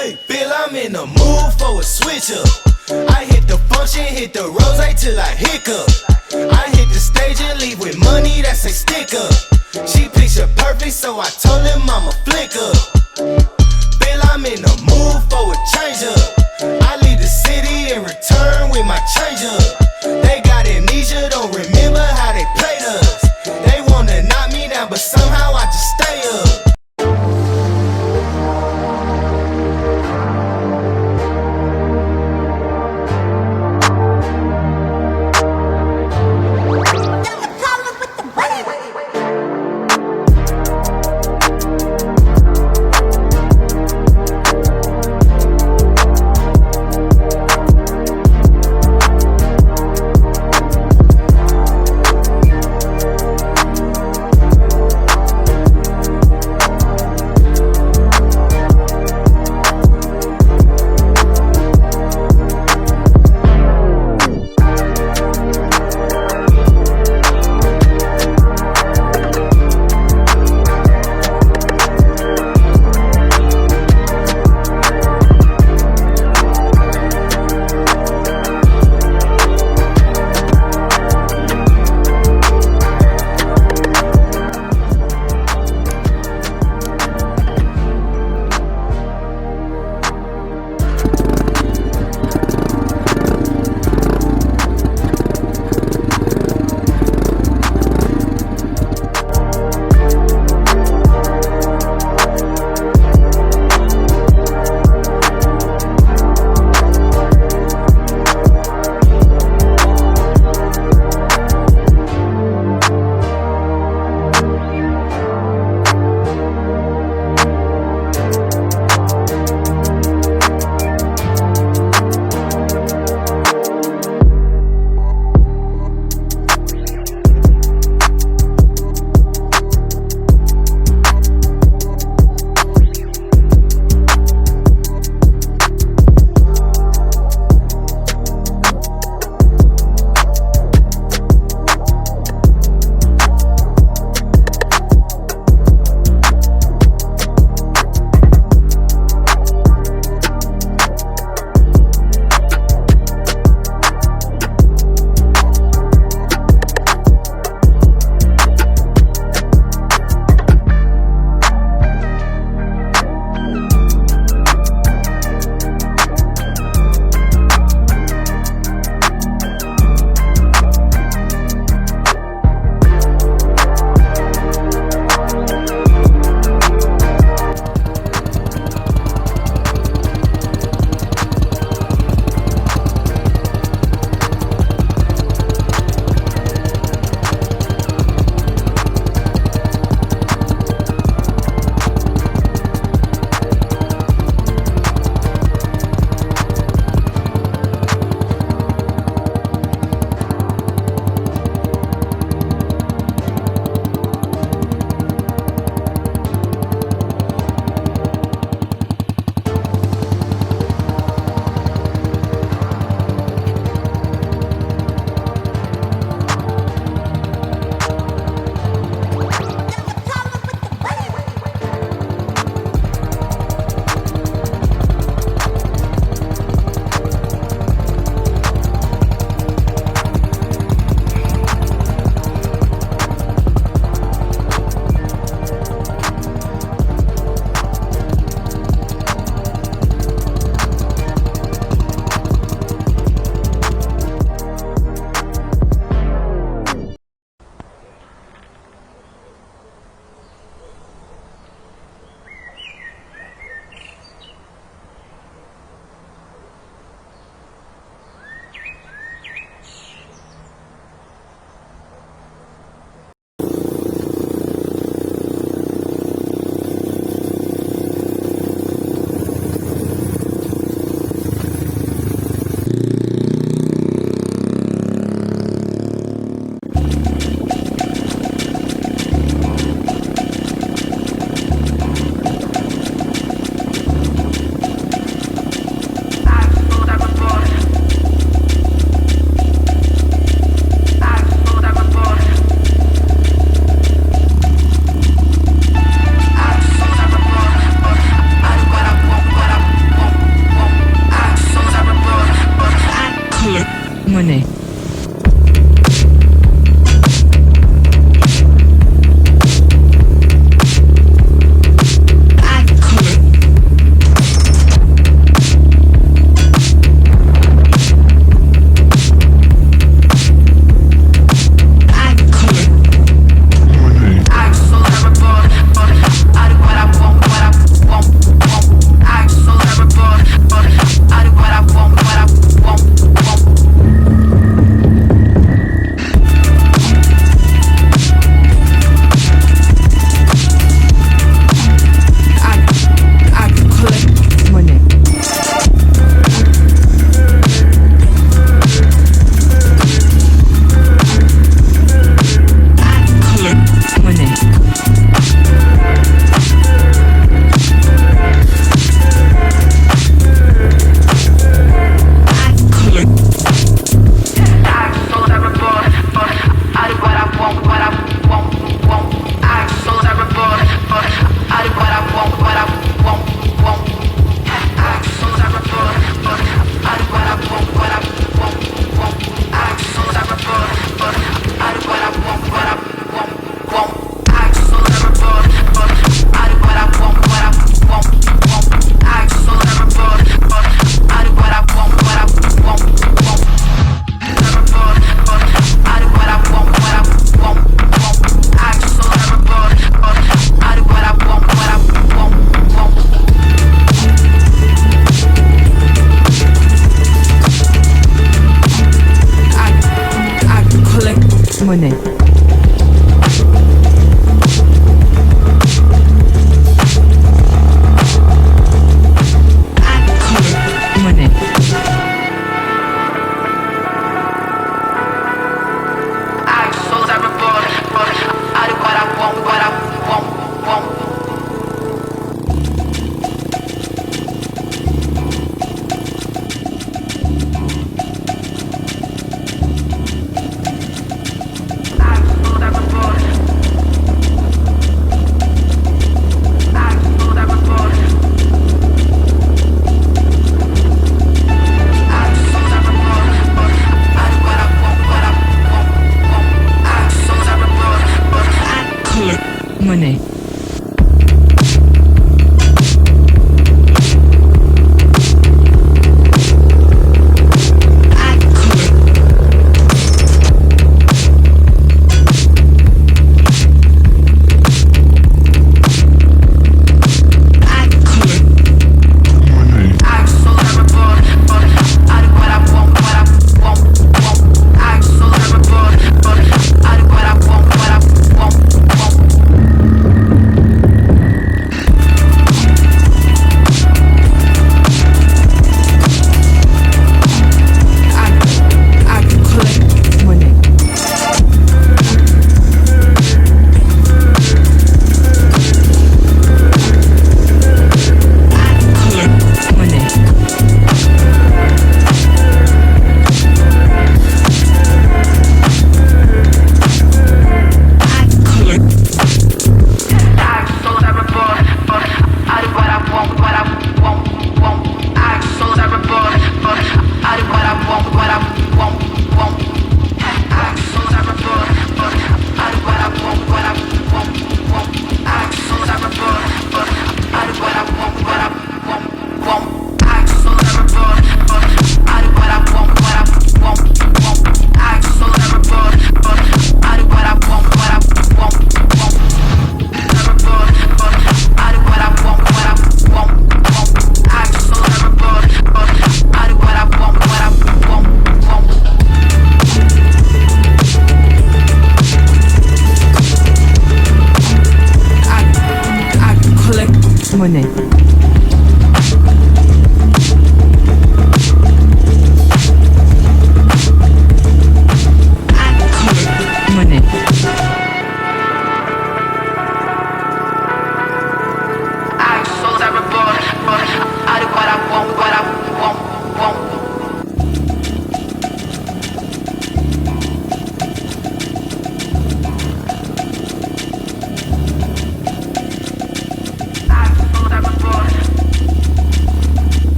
Hey, feel I'm in the mood for a switch up. I hit the function, hit the rose till I hiccup. I hit the stage and leave with money that say stick up. She picture perfect, so I told him I'm a flick up. Feel I'm in the mood for a change up. I leave the city and return with my change up. They got amnesia, don't remember how they played us. They wanna knock me down, but somehow I just stay up.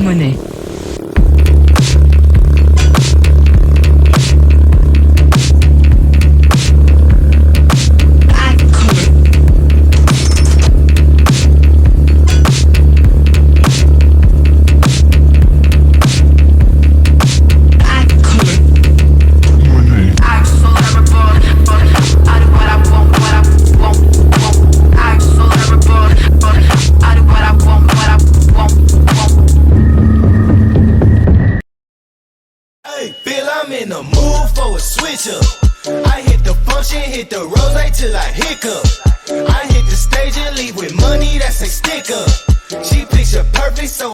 monnaie. In the mood for a switch up. I hit the function, hit the rose till I hiccup. I hit the stage and leave with money that's a stick up. She picture perfect, so